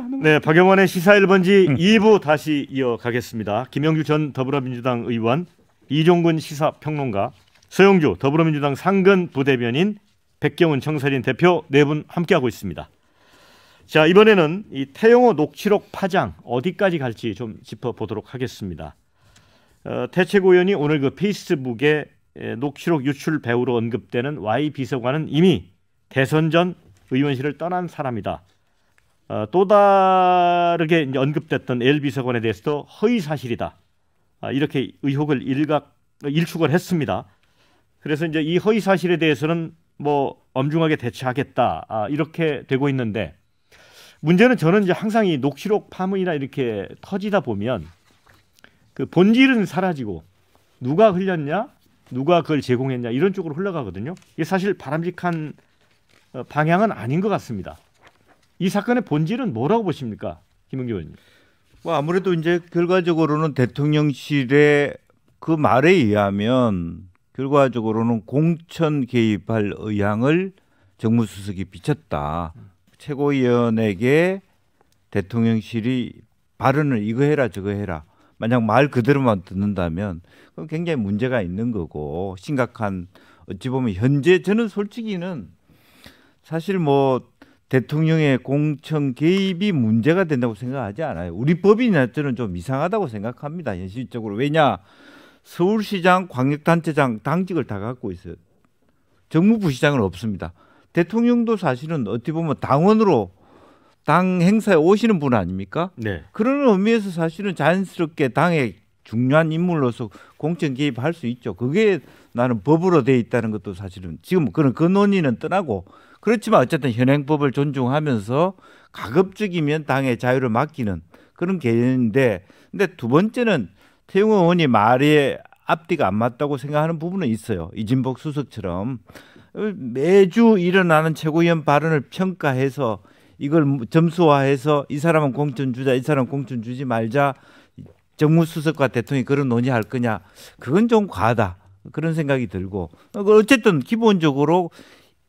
네, 박영원의 시사 1번지 2부 다시 이어가겠습니다. 김영주 전 더불어민주당 의원, 이종근 시사평론가, 서영주 더불어민주당 상근 부대변인, 백경훈 청사진 대표 네 분 함께하고 있습니다. 자, 이번에는 이 태영호 녹취록 파장 어디까지 갈지 좀 짚어보도록 하겠습니다. 태채고 의원이 오늘 그 페이스북에 녹취록 유출 배우로 언급되는 Y 비서관은 이미 대선 전 의원실을 떠난 사람이다. 또 다르게 이제 언급됐던 L 비서관에 대해서도 허위 사실이다. 이렇게 의혹을 일축을 했습니다. 그래서 이제 이 허위 사실에 대해서는 뭐 엄중하게 대처하겠다. 이렇게 되고 있는데 문제는 저는 이제 항상 이 녹취록 파문이나 이렇게 터지다 보면 그 본질은 사라지고 누가 흘렸냐, 누가 그걸 제공했냐 이런 쪽으로 흘러가거든요. 이게 사실 바람직한 방향은 아닌 것 같습니다. 이 사건의 본질은 뭐라고 보십니까, 김영주 의원님? 뭐 아무래도 이제 결과적으로는 대통령실의 그 말에 의하면 결과적으로는 공천 개입할 의향을 정무수석이 비쳤다. 최고위원에게 대통령실이 발언을 이거 해라 저거 해라. 만약 말 그대로만 듣는다면 그건 굉장히 문제가 있는 거고 심각한 어찌 보면 현재 저는 솔직히는 사실 뭐 대통령의 공천 개입이 문제가 된다고 생각하지 않아요. 우리 법이 저는 좀 이상하다고 생각합니다. 현실적으로. 왜냐? 서울시장, 광역단체장 당직을 다 갖고 있어요. 정무부시장은 없습니다. 대통령도 사실은 어떻게 보면 당원으로 당 행사에 오시는 분 아닙니까? 네. 그런 의미에서 사실은 자연스럽게 당의 중요한 인물로서 공천 개입할 수 있죠. 그게 나는 법으로 돼 있다는 것도 사실은 지금 그 논의는 떠나고 그렇지만 어쨌든 현행법을 존중하면서 가급적이면 당의 자유를 맡기는 그런 개념인데 근데 두 번째는 태영호 의원이 말에 앞뒤가 안 맞다고 생각하는 부분은 있어요. 이진복 수석처럼 매주 일어나는 최고위원 발언을 평가해서 이걸 점수화해서 이 사람은 공천 주자, 이 사람은 공천 주지 말자 정무수석과 대통령이 그런 논의할 거냐 그건 좀 과하다 그런 생각이 들고 어쨌든 기본적으로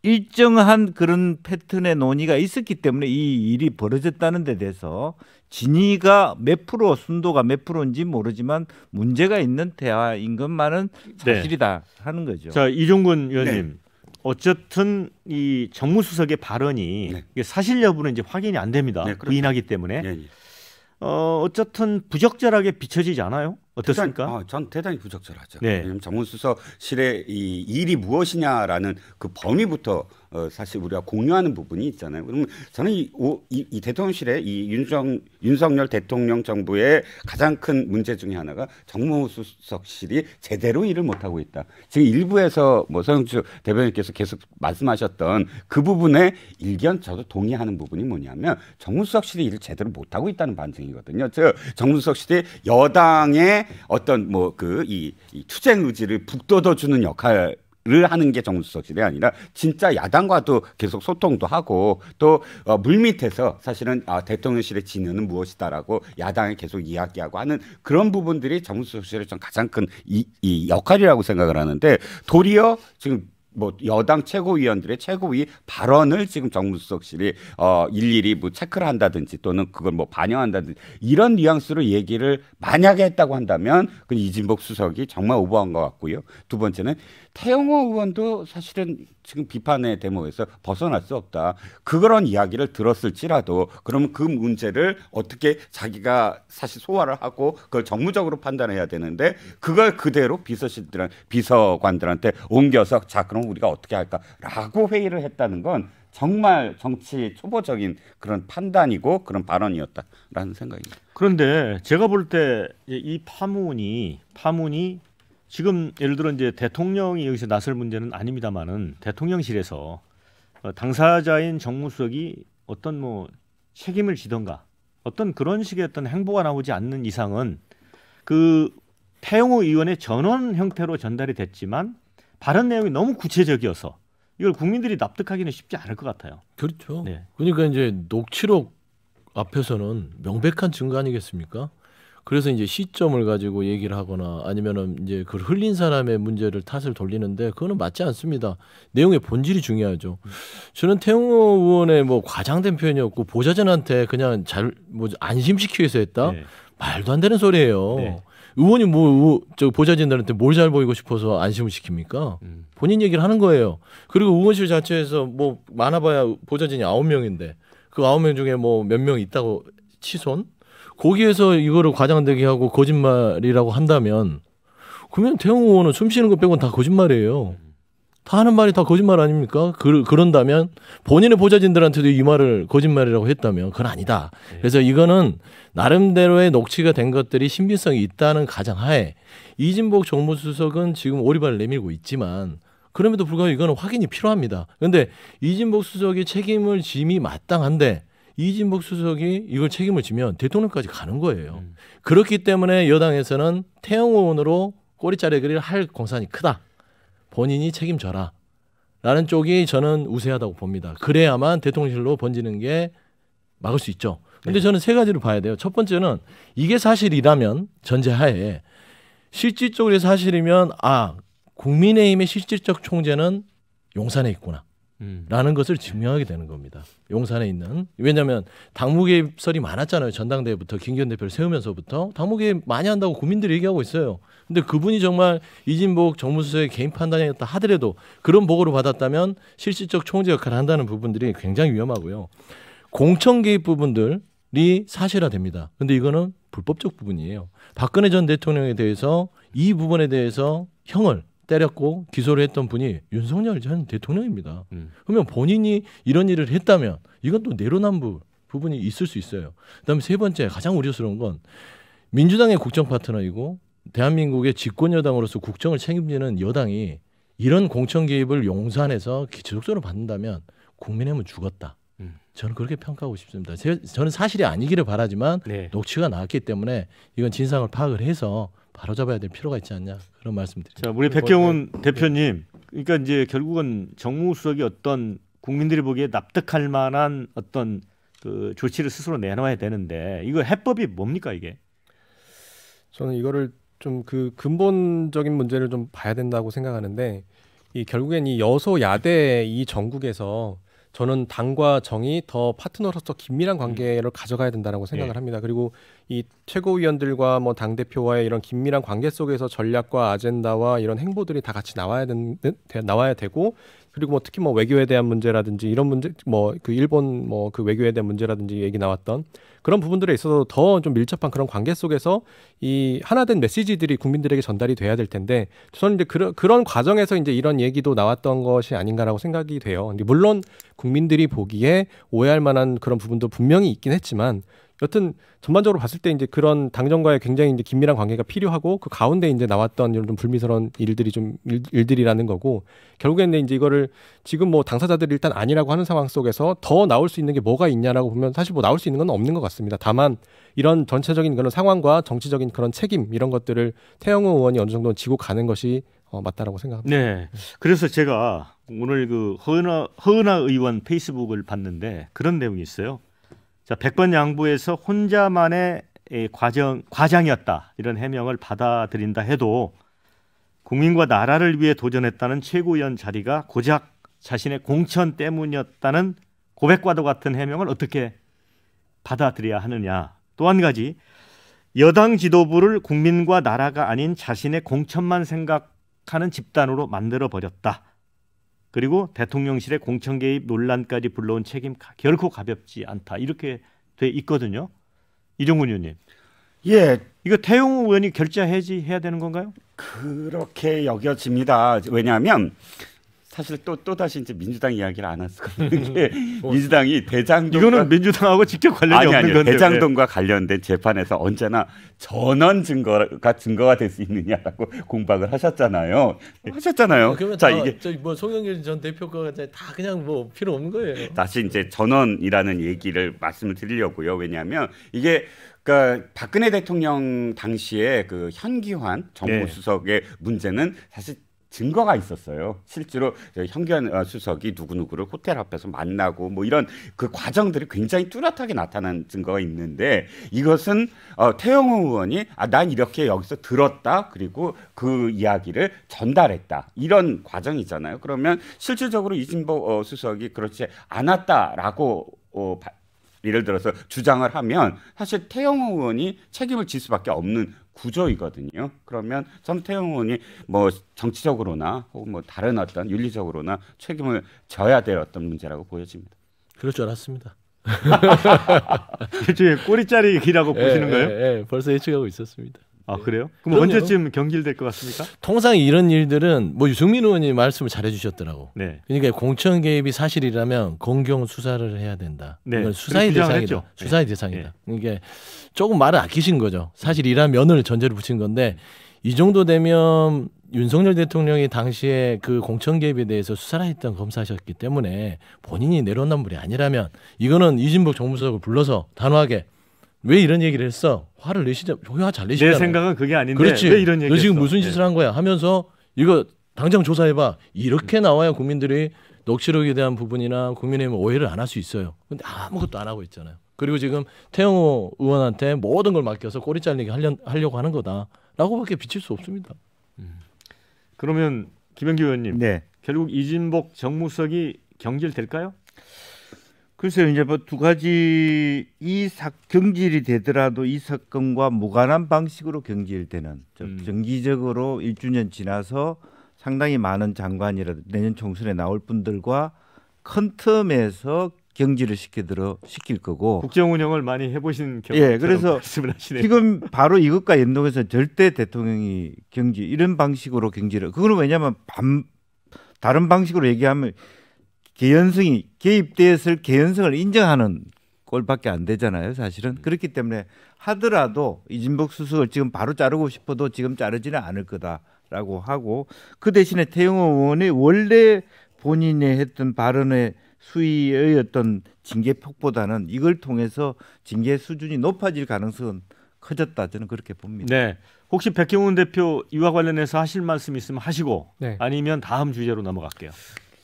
일정한 그런 패턴의 논의가 있었기 때문에 이 일이 벌어졌다는 데 대해서 진위가 몇 프로 순도가 몇 프로인지 모르지만 문제가 있는 대화인 것만은 사실이다 하는 거죠. 자, 이종근 의원님. 어쨌든 이 정무수석의 발언이 사실 여부는 이제 확인이 안 됩니다. 부인하기 때문에. 어쨌든 부적절하게 비춰지지 않아요? 어떻습니까? 전 대단히 부적절하죠. 왜냐하면 정무수석실의 이 일이 무엇이냐라는 그 범위부터 사실 우리가 공유하는 부분이 있잖아요. 그러면 저는 이 대통령실의 이 윤석열 대통령 정부의 가장 큰 문제 중에 하나가 정무수석실이 제대로 일을 못하고 있다. 지금 일부에서 뭐 서영주 대변인께서 계속 말씀하셨던 그 부분에 일견 저도 동의하는 부분이 뭐냐면 정무수석실이 일을 제대로 못하고 있다는 반증이거든요. 즉 정무수석실이 여당의 어떤 뭐 이 투쟁 의지를 북돋워주는 역할을 하는 게 정무수석실이 아니라 진짜 야당과도 계속 소통도 하고 또 물밑에서 사실은 대통령실의 진언은 무엇이다라고 야당에 계속 이야기하고 하는 그런 부분들이 정무수석실의 좀 가장 큰 이 역할이라고 생각을 하는데 도리어 지금 뭐 여당 최고위원들의 최고위 발언을 지금 정무수석실이 일일이 뭐 체크를 한다든지 또는 그걸 뭐 반영한다든지 이런 뉘앙스로 얘기를 만약에 했다고 한다면 그 이진복 수석이 정말 오버한 것 같고요. 두 번째는 태영호 의원도 사실은 지금 비판의 대목에서 벗어날 수 없다. 그런 이야기를 들었을지라도 그러면 그 문제를 어떻게 자기가 사실 소화를 하고 그걸 정무적으로 판단해야 되는데 그걸 그대로 비서관들한테 옮겨서 자 그럼 우리가 어떻게 할까라고 회의를 했다는 건 정말 정치 초보적인 그런 판단이고 그런 발언이었다라는 생각입니다. 그런데 제가 볼 때 이 파문이 지금 예를 들어 이제 대통령이 여기서 나설 문제는 아닙니다만은 대통령실에서 당사자인 정무수석이 어떤 뭐 책임을 지던가 어떤 그런 식의 어떤 행보가 나오지 않는 이상은 그 태영호 의원의 전원 형태로 전달이 됐지만 발언 내용이 너무 구체적이어서 이걸 국민들이 납득하기는 쉽지 않을 것 같아요. 그렇죠. 네. 그러니까 이제 녹취록 앞에서는 명백한 증거 아니겠습니까? 그래서 이제 시점을 가지고 얘기를 하거나 아니면은 이제 그 흘린 사람의 문제를 탓을 돌리는데 그거는 맞지 않습니다. 내용의 본질이 중요하죠. 저는 태영호 의원의 뭐 과장된 표현이었고 보좌진한테 그냥 잘 뭐 안심시키기 위해서 했다. 네. 말도 안 되는 소리예요. 네. 의원이 뭐 저 보좌진들한테 뭘 잘 보이고 싶어서 안심을 시킵니까? 본인 얘기를 하는 거예요. 그리고 의원실 자체에서 뭐 많아봐야 보좌진이 9명인데 그 9명 중에 뭐 몇 명 있다고 치손? 거기에서 이거를 과장되게 하고 거짓말이라고 한다면 그러면 태영호 의원은 숨 쉬는 것 빼고는 다 거짓말이에요. 다 하는 말이 다 거짓말 아닙니까? 그런다면 본인의 보좌진들한테도 이 말을 거짓말이라고 했다면 그건 아니다. 그래서 이거는 나름대로의 녹취가 된 것들이 신빙성이 있다는 가정하에 이진복 정무수석은 지금 오리발을 내밀고 있지만 그럼에도 불구하고 이거는 확인이 필요합니다. 그런데 이진복 수석이 책임을 짐이 마땅한데 이진복 수석이 이걸 책임을 지면 대통령까지 가는 거예요. 그렇기 때문에 여당에서는 태영호 의원으로 꼬리자르기를 할 공산이 크다. 본인이 책임져라. 라는 쪽이 저는 우세하다고 봅니다. 그래야만 대통령실로 번지는 게 막을 수 있죠. 근데 저는 세 가지를 봐야 돼요. 첫 번째는 이게 사실이라면 전제하에 실질적으로 사실이면 국민의힘의 실질적 총재는 용산에 있구나. 라는 것을 증명하게 되는 겁니다. 용산에 있는. 왜냐하면 당무 개입설이 많았잖아요. 전당대회부터 김기현 대표를 세우면서부터 당무 개입 많이 한다고 국민들이 얘기하고 있어요. 근데 그분이 정말 이진복 정무수석의 개인 판단이었다 하더라도 그런 보고를 받았다면 실질적 총재 역할을 한다는 부분들이 굉장히 위험하고요. 공천 개입 부분들이 사실화됩니다. 근데 이거는 불법적 부분이에요. 박근혜 전 대통령에 대해서 이 부분에 대해서 형을 때렸고 기소를 했던 분이 윤석열 전 대통령입니다. 그러면 본인이 이런 일을 했다면 이건 또 내로남불 부분이 있을 수 있어요. 그다음에 세 번째 가장 우려스러운 건 민주당의 국정 파트너이고 대한민국의 집권 여당으로서 국정을 책임지는 여당이 이런 공천 개입을 용산에서 지속적으로 받는다면 국민의힘은 죽었다. 저는 그렇게 평가하고 싶습니다. 저는 사실이 아니기를 바라지만 네. 녹취가 나왔기 때문에 이건 진상을 파악을 해서 바로잡아야 될 필요가 있지 않냐 그런 말씀드립니다. 자, 우리 백경훈 대표님, 그러니까 이제 결국은 정무수석이 어떤 국민들이 보기에 납득할 만한 어떤 그 조치를 스스로 내놔야 되는데 이거 해법이 뭡니까 이게? 저는 이거를 좀 그 근본적인 문제를 좀 봐야 된다고 생각하는데 이 결국엔 이 여소야대 이 전국에서 저는 당과 정이 더 파트너로서 긴밀한 관계를 가져가야 된다라고 생각을 합니다. 그리고 이 최고위원들과 뭐 당 대표와의 이런 긴밀한 관계 속에서 전략과 아젠다와 이런 행보들이 다 같이 나와야 되고 그리고 뭐 특히 뭐 외교에 대한 문제라든지 이런 문제 뭐 그 일본 뭐 그 외교에 대한 문제라든지 얘기 나왔던 그런 부분들에 있어서 더 좀 밀접한 그런 관계 속에서 이 하나된 메시지들이 국민들에게 전달이 돼야 될 텐데 저는 이제 그런 과정에서 이제 이런 얘기도 나왔던 것이 아닌가라고 생각이 돼요. 근데 물론 국민들이 보기에 오해할 만한 그런 부분도 분명히 있긴 했지만 여튼 전반적으로 봤을 때 이제 그런 당정과의 굉장히 이제 긴밀한 관계가 필요하고 그 가운데 이제 나왔던 이런 좀 불미스러운 일들이라는 거고 결국에는 이제 이거를 지금 뭐 당사자들이 일단 아니라고 하는 상황 속에서 더 나올 수 있는 게 뭐가 있냐라고 보면 사실 뭐 나올 수 있는 건 없는 것 같습니다. 다만 이런 전체적인 그런 상황과 정치적인 그런 책임 이런 것들을 태영호 의원이 어느 정도 지고 가는 것이 맞다라고 생각합니다. 네. 그래서 제가 오늘 그 허은하 의원 페이스북을 봤는데 그런 내용이 있어요. 자, 100번 양보해서 혼자만의 과장이었다. 이런 해명을 받아들인다 해도 국민과 나라를 위해 도전했다는 최고위원 자리가 고작 자신의 공천 때문이었다는 고백과도 같은 해명을 어떻게 받아들여야 하느냐. 또 한 가지, 여당 지도부를 국민과 나라가 아닌 자신의 공천만 생각하는 집단으로 만들어버렸다. 그리고 대통령실의 공천 개입 논란까지 불러온 책임 결코 가볍지 않다. 이렇게 돼 있거든요. 이종훈 의원님. 예, 이거 태영호 의원이 결자 해지해야 되는 건가요? 그렇게 여겨집니다. 왜냐하면 사실 또 다시 이제 민주당 이야기를 안 할 수가 없는 게 민주당이 대장동 이거는 민주당하고 직접 관련이 없는 건데 대장동과 관련된 재판에서 언제나 전원 증거가 될 수 있느냐라고 공박을 하셨잖아요. 그러면 자, 이게 뭐 송영길 전 대표가 다 그냥 뭐 필요 없는 거예요. 다시 이제 전원이라는 얘기를 말씀을 드리려고요. 왜냐하면 이게 그러니까 박근혜 대통령 당시에 그 현기환 정무수석의 문제는 사실 증거가 있었어요. 실제로 현기현 수석이 누구누구를 호텔 앞에서 만나고 뭐 이런 그 과정들이 굉장히 뚜렷하게 나타난 증거가 있는데 이것은 태영호 의원이 난 이렇게 여기서 들었다 그리고 그 이야기를 전달했다 이런 과정이잖아요. 그러면 실질적으로 이진복 수석이 그렇지 않았다라고 예를 들어서 주장을 하면 사실 태영호 의원이 책임을 질 수밖에 없는 구조이거든요. 그러면 저는 태영호 의원이 뭐 정치적으로나 혹은 뭐 다른 어떤 윤리적으로나 책임을 져야 될 어떤 문제라고 보여집니다. 그럴 줄 알았습니다. 일종의 꼬리자리기라고 보시는 거예요? 벌써 예측하고 있었습니다. 아 그래요? 그럼 그럼요. 언제쯤 경질될 것 같습니까? 통상 이런 일들은 뭐 유승민 의원이 말씀을 잘해주셨더라고. 네. 그러니까 공천 개입이 사실이라면 공경 수사를 해야 된다. 네. 이건 수사의 주장을 대상이다. 했죠. 수사의 네. 대상이다. 이게 조금 말을 아끼신 거죠. 사실이라면을 전제로 붙인 건데 이 정도 되면 윤석열 대통령이 당시에 그 공천 개입에 대해서 수사를 했던 검사셨기 때문에 본인이 내로남불이 물이 아니라면 이거는 이진복 정무수석을 불러서 단호하게 왜 이런 얘기를 했어? 화를 내시자, 화 잘 내시잖아요. 내 생각은 그게 아닌데 그렇지. 왜 이런 얘기했어? 너 지금 무슨 짓을 한 거야? 하면서 이거 당장 조사해봐. 이렇게 나와야 국민들이 녹취록에 대한 부분이나 국민의힘 오해를 안 할 수 있어요. 근데 아무것도 안 하고 있잖아요. 그리고 지금 태영호 의원한테 모든 걸 맡겨서 꼬리 잘리게 하려고 하는 거다라고밖에 비칠 수 없습니다. 그러면 김영규 의원님, 네. 결국 이진복 정무수석이 경질될까요? 글쎄요, 이제 뭐 두 가지 경질이 되더라도 이 사건과 무관한 방식으로 경질되는 정기적으로 1주년 지나서 상당히 많은 장관이라도 내년 총선에 나올 분들과 큰 텀에서 경질을 시킬 거고. 국정 운영을 많이 해보신 예, 그래서 말씀을 하시네요. 지금 바로 이것과 연동해서 절대 대통령이 이런 방식으로 경질을. 그거는 왜냐하면 다른 방식으로 얘기하면 개입되었을 개연성을 인정하는 꼴밖에 안 되잖아요, 사실은. 그렇기 때문에 하더라도 이진복 수석을 지금 바로 자르고 싶어도 지금 자르지는 않을 거다라고 하고 그 대신에 태영호 의원이 원래 본인이 했던 발언의 수위의 어떤 징계 폭보다는 이걸 통해서 징계 수준이 높아질 가능성은 커졌다 저는 그렇게 봅니다. 네, 혹시 백경훈 대표 이와 관련해서 하실 말씀 있으면 하시고 네. 아니면 다음 주제로 넘어갈게요.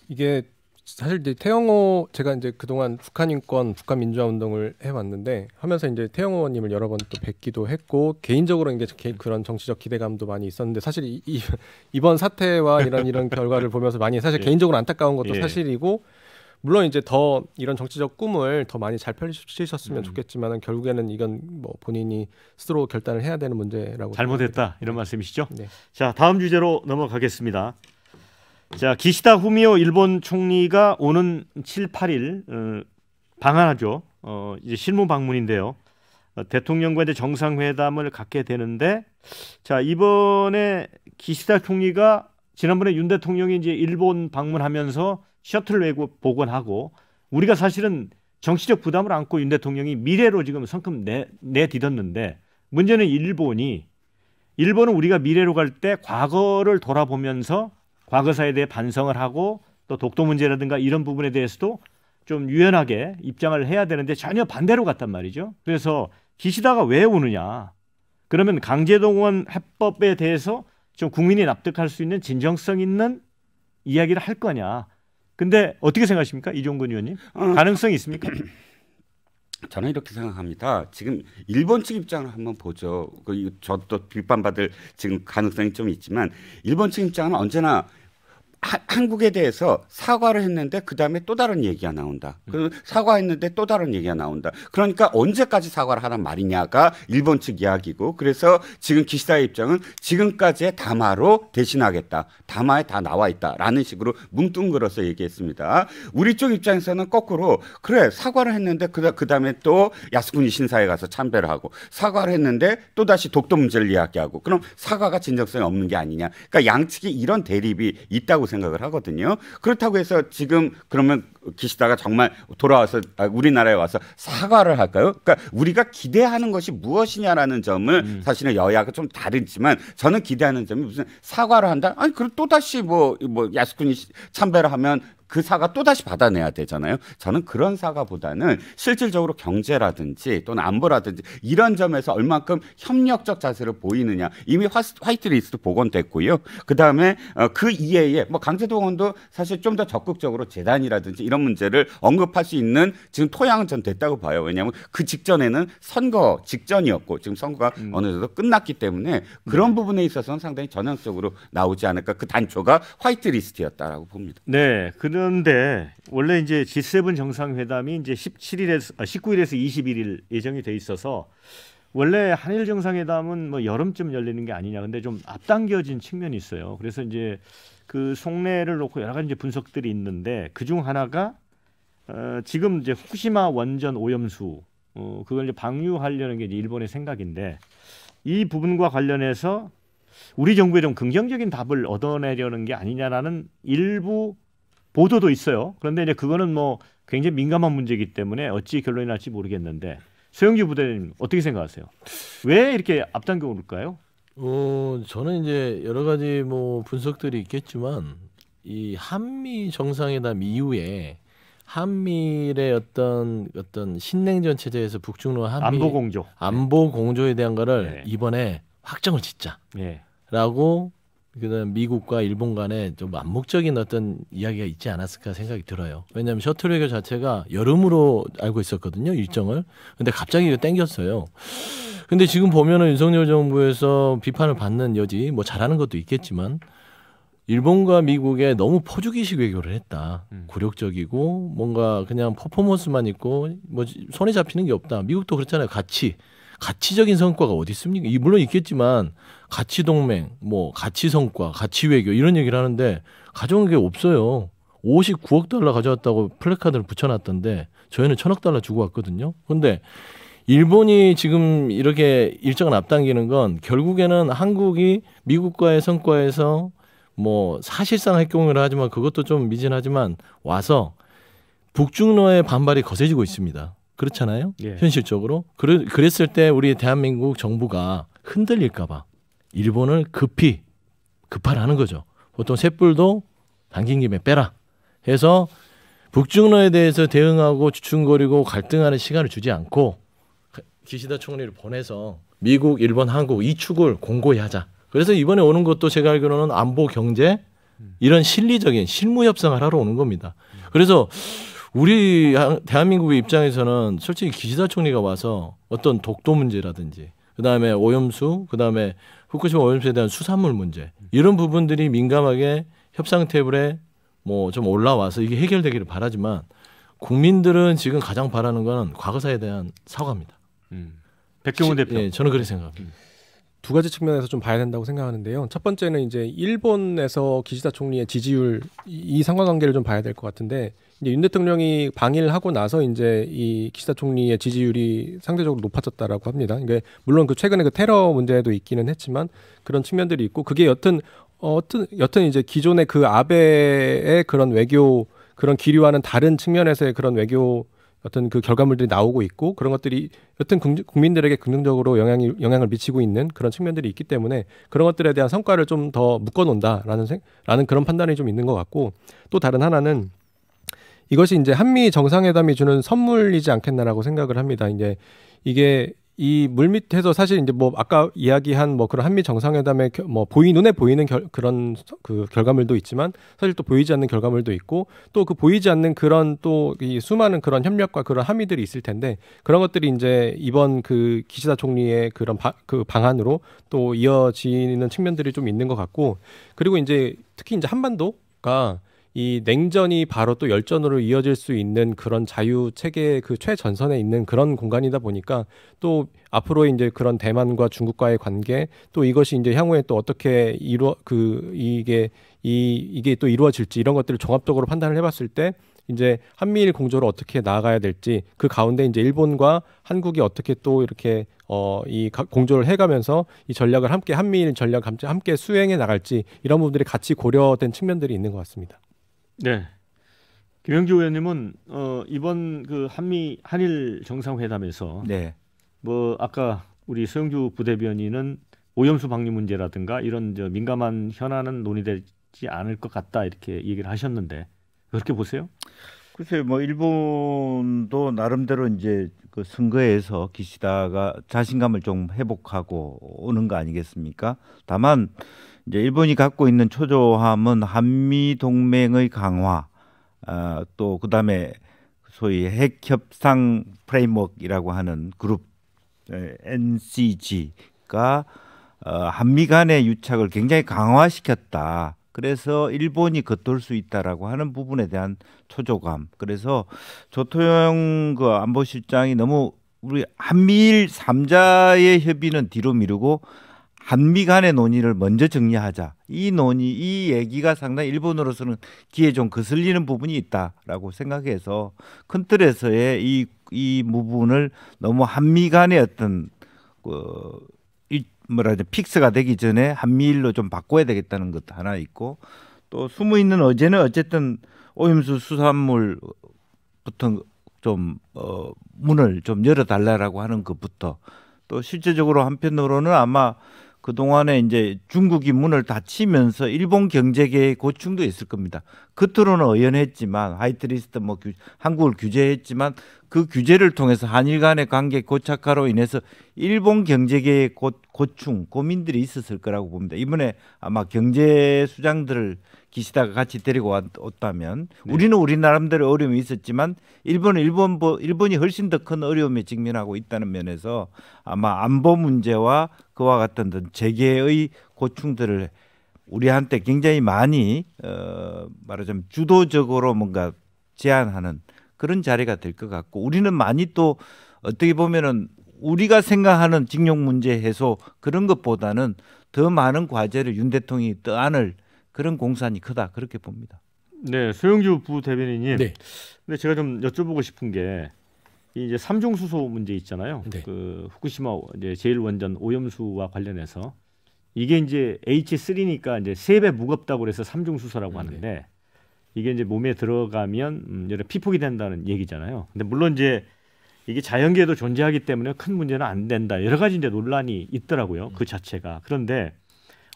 이게 사실 이제 태영호 제가 이제 그동안 북한 인권, 북한 민주화 운동을 해왔는데 하면서 이제 태영호 의원님을 여러 번 또 뵙기도 했고 개인적으로 이제 그런 정치적 기대감도 많이 있었는데 사실 이번 사태와 이런 결과를 보면서 많이 사실 예. 개인적으로 안타까운 것도 예. 사실이고 물론 이제 더 이런 정치적 꿈을 더 많이 잘 펼치셨으면 좋겠지만은 결국에는 이건 뭐 본인이 스스로 결단을 해야 되는 문제라고 잘못했다 생각합니다. 이런 말씀이시죠? 네. 자, 다음 주제로 넘어가겠습니다. 자, 기시다 후미오 일본 총리가 오는 7, 8일 방한하죠. 이제 실무 방문인데요. 대통령과 이제 정상회담을 갖게 되는데, 자, 이번에 기시다 총리가 지난번에 윤 대통령이 이제 일본 방문하면서 셔틀 외교 복원하고 우리가 사실은 정치적 부담을 안고 윤 대통령이 미래로 지금 성큼 내딛었는데 문제는 일본은 우리가 미래로 갈 때 과거를 돌아보면서 과거사에 대해 반성을 하고 또 독도 문제라든가 이런 부분에 대해서도 좀 유연하게 입장을 해야 되는데 전혀 반대로 갔단 말이죠. 그래서 기시다가 왜 오느냐? 그러면 강제동원 해법에 대해서 좀 국민이 납득할 수 있는 진정성 있는 이야기를 할 거냐? 근데 어떻게 생각하십니까, 이종근 의원님? 가능성이 있습니까? 저는 이렇게 생각합니다. 지금 일본 측 입장을 한번 보죠. 저도 비판받을 지금 가능성이 좀 있지만 일본 측 입장은 언제나 한국에 대해서 사과를 했는데 그 다음에 또 다른 얘기가 나온다. 사과했는데 또 다른 얘기가 나온다. 그러니까 언제까지 사과를 하란 말이냐가 일본 측 이야기고 그래서 지금 기시다의 입장은 지금까지의 담화로 대신하겠다. 담화에 다 나와 있다라는 식으로 뭉뚱그려서 얘기했습니다. 우리 쪽 입장에서는 거꾸로 그래 사과를 했는데 그 다음에 또 야스쿠니 신사에 가서 참배를 하고 사과를 했는데 또 다시 독도 문제를 이야기하고 그럼 사과가 진정성이 없는 게 아니냐. 그러니까 양측이 이런 대립이 있다고 생각을 하거든요. 그렇다고 해서 지금 그러면 기시다가 정말 돌아와서 우리나라에 와서 사과를 할까요? 그러니까 우리가 기대하는 것이 무엇이냐라는 점을 사실은 여야가 좀 다르지만 저는 기대하는 점이 무슨 사과를 한다? 아니 그럼 또 다시 뭐 야스쿠니 참배를 하면 그 사가 또다시 받아내야 되잖아요. 저는 그런 사과보다는 실질적으로 경제라든지 또는 안보라든지 이런 점에서 얼만큼 협력적 자세를 보이느냐. 이미 화이트리스트 복원됐고요. 그다음에 그 이외에 뭐 강제동원도 사실 좀 더 적극적으로 재단이라든지 이런 문제를 언급할 수 있는 지금 토양은 전 됐다고 봐요. 왜냐하면 그 직전에는 선거 직전이었고 지금 선거가 어느 정도 끝났기 때문에 그런 부분에 있어서는 상당히 전향적으로 나오지 않을까. 그 단초가 화이트리스트였다라고 봅니다. 네, 그런데 원래 이제 G7 정상회담이 이제 19일에서 21일 예정이 돼 있어서 원래 한일 정상회담은 뭐 여름쯤 열리는 게 아니냐. 근데 좀 앞당겨진 측면이 있어요. 그래서 이제 그 속내를 놓고 여러 가지 이제 분석들이 있는데 그중 하나가 지금 이제 후쿠시마 원전 오염수 그걸 이제 방류하려는 게 이제 일본의 생각인데 이 부분과 관련해서 우리 정부에 좀 긍정적인 답을 얻어내려는 게 아니냐라는 일부 보도도 있어요. 그런데 이제 그거는 뭐 굉장히 민감한 문제이기 때문에 어찌 결론이 날지 모르겠는데 서영주 부대님 어떻게 생각하세요? 왜 이렇게 앞당겨 올까요? 저는 이제 여러 가지 뭐 분석들이 있겠지만 이 한미 정상회담 이후에 한미일의 어떤 신냉전 체제에서 북중로 한미 안보 공조에 대한 거를 이번에 확정을 짓자. 라고 그다음 미국과 일본 간에 좀 암묵적인 어떤 이야기가 있지 않았을까 생각이 들어요. 왜냐하면 셔틀 외교 자체가 여름으로 알고 있었거든요, 일정을. 근데 갑자기 이거 땡겼어요. 근데 지금 보면은 윤석열 정부에서 비판을 받는 여지, 뭐 잘하는 것도 있겠지만 일본과 미국에 너무 포주기식 외교를 했다. 굴욕적이고 뭔가 그냥 퍼포먼스만 있고 뭐 손에 잡히는 게 없다. 미국도 그렇잖아요. 가치적인 성과가 어디 있습니까? 물론 있겠지만 가치 동맹, 뭐 가치 성과, 가치 외교 이런 얘기를 하는데 가져온 게 없어요. 59억 달러 가져왔다고 플래카드를 붙여놨던데 저희는 1,000억 달러 주고 왔거든요. 그런데 일본이 지금 이렇게 일정을 앞당기는 건 결국에는 한국이 미국과의 성과에서 뭐 사실상 핵공유를 하지만 그것도 좀 미진하지만 와서 북중러의 반발이 거세지고 있습니다. 그렇잖아요. 현실적으로. 그랬을 때 우리 대한민국 정부가 흔들릴까 봐 일본을 급하라는 거죠. 보통 쇳불도 당긴 김에 빼라 해서 북중러에 대해서 대응하고 주춤거리고 갈등하는 시간을 주지 않고 기시다 총리를 보내서 미국, 일본, 한국 이 축을 공고히 하자. 그래서 이번에 오는 것도 제가 알기로는 안보, 경제 이런 실리적인 실무 협상을 하러 오는 겁니다. 그래서 우리 대한민국의 입장에서는 솔직히 기시다 총리가 와서 어떤 독도 문제라든지 그다음에 오염수, 그다음에 후쿠시마 오염수에 대한 수산물 문제 이런 부분들이 민감하게 협상 테이블에 뭐 좀 올라와서 이게 해결되기를 바라지만 국민들은 지금 가장 바라는 건 과거사에 대한 사과입니다. 백경훈 대표. 네, 저는 그렇게 생각합니다. 두 가지 측면에서 좀 봐야 된다고 생각하는데요. 첫 번째는 이제 일본에서 기시다 총리의 지지율 이 상관관계를 좀 봐야 될 것 같은데 이제 윤 대통령이 방일을 하고 나서 이제 이 기시다 총리의 지지율이 상대적으로 높아졌다라고 합니다. 이게 물론 그 최근에 그 테러 문제도 있기는 했지만 그런 측면들이 있고 그게 여튼 이제 기존의 그 아베의 그런 외교 그런 기류와는 다른 측면에서의 그런 외교 어떤 그 결과물들이 나오고 있고 그런 것들이 여튼 국민들에게 긍정적으로 영향을 미치고 있는 그런 측면들이 있기 때문에 그런 것들에 대한 성과를 좀 더 묶어놓는다라는 그런 판단이 좀 있는 것 같고 또 다른 하나는 이것이 이제 한미 정상회담이 주는 선물이지 않겠나라고 생각을 합니다. 이제 이게 이 물밑에서 사실 이제 뭐 아까 이야기한 뭐 그런 한미 정상회담의 뭐 눈에 보이는 그런 그 결과물도 있지만 사실 또 보이지 않는 결과물도 있고 또 그 보이지 않는 그런 또 이 수많은 그런 협력과 그런 함의들이 있을 텐데 그런 것들이 이제 이번 그 기시다 총리의 그런 그 방안으로 또 이어지는 측면들이 좀 있는 것 같고 그리고 이제 특히 이제 한반도가 이 냉전이 바로 또 열전으로 이어질 수 있는 그런 자유 체계의 그 최전선에 있는 그런 공간이다 보니까 또 앞으로 이제 그런 대만과 중국과의 관계 또 이것이 이제 향후에 또 어떻게 이게 또 이루어질지 이런 것들을 종합적으로 판단을 해봤을 때 이제 한미일 공조를 어떻게 나아가야 될지 그 가운데 이제 일본과 한국이 어떻게 또 이렇게 이 공조를 해가면서 이 전략을 함께 한미일 전략 함께 수행해 나갈지 이런 부분들이 같이 고려된 측면들이 있는 것 같습니다. 네, 김영주 의원님은 이번 그 한일 정상회담에서 뭐 아까 우리 서영주 부대변인은 오염수 방류 문제라든가 이런 민감한 현안은 논의되지 않을 것 같다 이렇게 얘기를 하셨는데 그렇게 보세요? 글쎄요, 뭐 일본도 나름대로 이제 그 선거에서 기시다가 자신감을 좀 회복하고 오는 거 아니겠습니까? 다만 이제 일본이 갖고 있는 초조함은 한미 동맹의 강화, 또 그다음에 소위 핵 협상 프레임워크이라고 하는 그룹 NCG가 한미 간의 유착을 굉장히 강화시켰다. 그래서 일본이 겉돌 수 있다라고 하는 부분에 대한 초조감. 그래서 조토영 그 안보실장이 너무 우리 한미일 3자의 협의는 뒤로 미루고 한미 간의 논의를 먼저 정리하자. 이 얘기가 상당히 일본으로서는 귀에 좀 거슬리는 부분이 있다라고 생각해서 큰 틀에서의 이 부분을 너무 한미 간의 어떤 픽스가 되기 전에 한미일로 좀 바꿔야 되겠다는 것도 하나 있고, 또 숨어 있는 어제는 어쨌든 오염수 수산물부터 좀 문을 좀 열어달라라고 하는 것부터, 또 실제적으로 한편으로는 아마 그 동안에 이제 중국이 문을 닫히면서 일본 경제계의 고충도 있을 겁니다. 겉으로는 의연했지만 화이트리스트 뭐 한국을 규제했지만 그 규제를 통해서 한일 간의 관계 고착화로 인해서 일본 경제계의 고충, 고민들이 있었을 거라고 봅니다. 이번에 아마 경제 수장들을 기시다가 같이 데리고 왔다면 우리는 우리 나름대로 어려움이 있었지만 일본이 훨씬 더 큰 어려움에 직면하고 있다는 면에서 아마 안보 문제와 그와 같은 재계의 고충들을 우리한테 굉장히 많이 말하자면 주도적으로 뭔가 제안하는 그런 자리가 될 것 같고, 우리는 많이 또 어떻게 보면은 우리가 생각하는 징용 문제 해소 그런 것보다는 더 많은 과제를 윤 대통령이 떠안을 그런 공산이 크다, 그렇게 봅니다. 네, 소영주 부대변인님. 네. 근데 제가 좀 여쭤보고 싶은 게 이제 삼중 수소 문제 있잖아요. 네. 그 후쿠시마 이제 제1원전 오염수와 관련해서 이게 이제 H3니까 이제 3배 무겁다고 그래서 삼중 수소라고 하는데 이게 이제 몸에 들어가면 여러 피폭이 된다는 얘기잖아요. 근데 물론 이제 이게 자연계에도 존재하기 때문에 큰 문제는 안 된다. 여러 가지 이제 논란이 있더라고요. 그 자체가. 그런데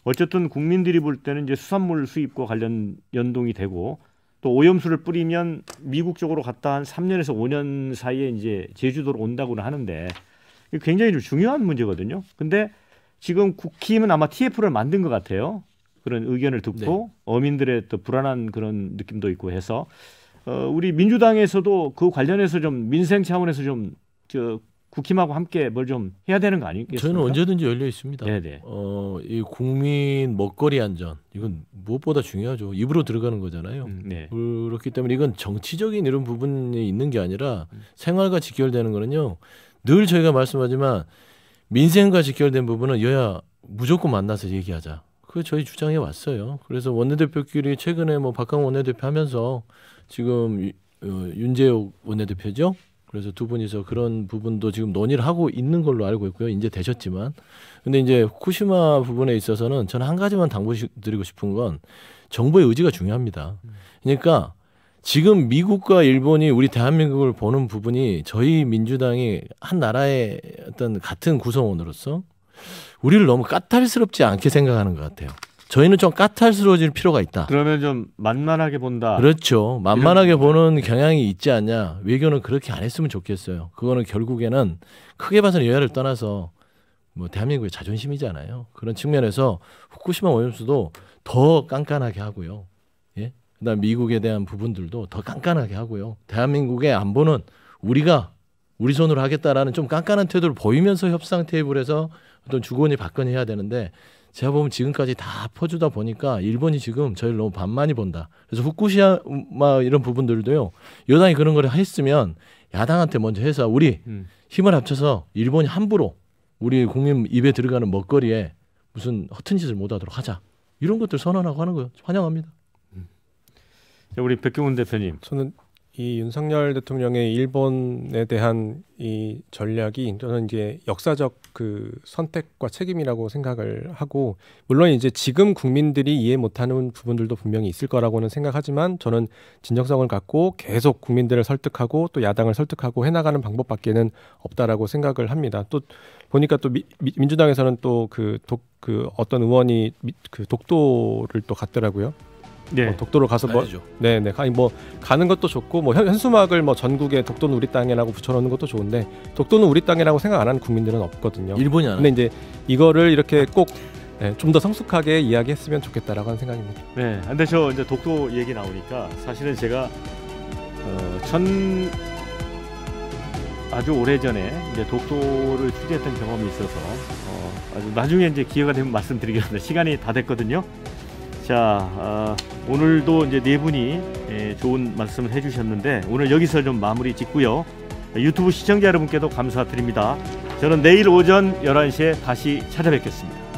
어쨌든 국민들이 볼 때는 이제 수산물 수입과 관련 연동이 되고, 또 오염수를 뿌리면 미국 쪽으로 갔다 한 3년에서 5년 사이에 이제 제주도로 온다고는 하는데 이게 굉장히 좀 중요한 문제거든요. 근데 지금 국힘은 아마 TF를 만든 것 같아요. 그런 의견을 듣고 어민들의 또 불안한 그런 느낌도 있고 해서 우리 민주당에서도 그 관련해서 좀 민생 차원에서 좀 국힘하고 함께 뭘 좀 해야 되는 거 아니겠습니까? 저는 언제든지 열려 있습니다. 네네. 이 국민 먹거리 안전 이건 무엇보다 중요하죠. 입으로 들어가는 거잖아요. 네. 그렇기 때문에 이건 정치적인 이런 부분이 있는 게 아니라 생활과 직결되는 거는요. 늘 저희가 말씀하지만 민생과 직결된 부분은 여야 무조건 만나서 얘기하자. 그 저희 주장해 왔어요. 그래서 원내대표끼리 최근에 뭐 박강원 원내대표 하면서 지금 윤재욱 원내대표죠. 그래서 두 분이서 그런 부분도 지금 논의를 하고 있는 걸로 알고 있고요. 이제 되셨지만. 근데 이제 후쿠시마 부분에 있어서는 저는 한 가지만 당부드리고 싶은 건 정부의 의지가 중요합니다. 그러니까 지금 미국과 일본이 우리 대한민국을 보는 부분이 저희 민주당이 한 나라의 어떤 같은 구성원으로서 우리를 너무 까탈스럽지 않게 생각하는 것 같아요. 저희는 좀 까탈스러워질 필요가 있다. 그러면 좀 만만하게 본다. 그렇죠. 만만하게 보는 경향이 있지 않냐. 외교는 그렇게 안 했으면 좋겠어요. 그거는 결국에는 크게 봐서는 여야를 떠나서 뭐 대한민국의 자존심이잖아요. 그런 측면에서 후쿠시마 오염수도 더 깐깐하게 하고요. 예? 그다음 미국에 대한 부분들도 더 깐깐하게 하고요. 대한민국의 안보는 우리가 우리 손으로 하겠다라는 좀 깐깐한 태도를 보이면서 협상 테이블에서 어떤 주거니 받거니 해야 되는데, 제가 보면 지금까지 다 퍼주다 보니까 일본이 지금 저희를 너무 반만히 본다. 그래서 후쿠시마 이런 부분들도요. 여당이 그런 걸 했으면 야당한테 먼저 해서 우리 힘을 합쳐서 일본이 함부로 우리 국민 입에 들어가는 먹거리에 무슨 허튼 짓을 못하도록 하자. 이런 것들 선언하고 하는 거예요. 환영합니다. 우리 백경훈 대표님. 저는 이 윤석열 대통령의 일본에 대한 이 전략이 저는 이제 역사적 그 선택과 책임이라고 생각을 하고, 물론 이제 지금 국민들이 이해 못하는 부분들도 분명히 있을 거라고는 생각하지만 저는 진정성을 갖고 계속 국민들을 설득하고 또 야당을 설득하고 해나가는 방법밖에는 없다라고 생각을 합니다. 또 보니까 또 민주당에서는 또 그 어떤 의원이 그 독도를 또 갔더라고요. 네. 뭐 독도를 가서 뭐 가야죠. 네네 아니 뭐 가는 것도 좋고 뭐 현수막을 뭐 전국에 독도는 우리 땅이라고 붙여놓는 것도 좋은데 독도는 우리 땅이라고 생각 안 하는 국민들은 없거든요. 일본이 안 근데 이제 이거를 이렇게 꼭 좀 더 성숙하게 이야기했으면 좋겠다라고 하는 생각입니다. 네. 근데 저 이제 독도 얘기 나오니까 사실은 제가 아주 오래전에 이제 독도를 취재했던 경험이 있어서 아주 나중에 이제 기회가 되면 말씀드리겠습니다. 시간이 다 됐거든요. 자, 오늘도 이제 네 분이 좋은 말씀을 해주셨는데 오늘 여기서 좀 마무리 짓고요. 유튜브 시청자 여러분께도 감사드립니다. 저는 내일 오전 11시에 다시 찾아뵙겠습니다.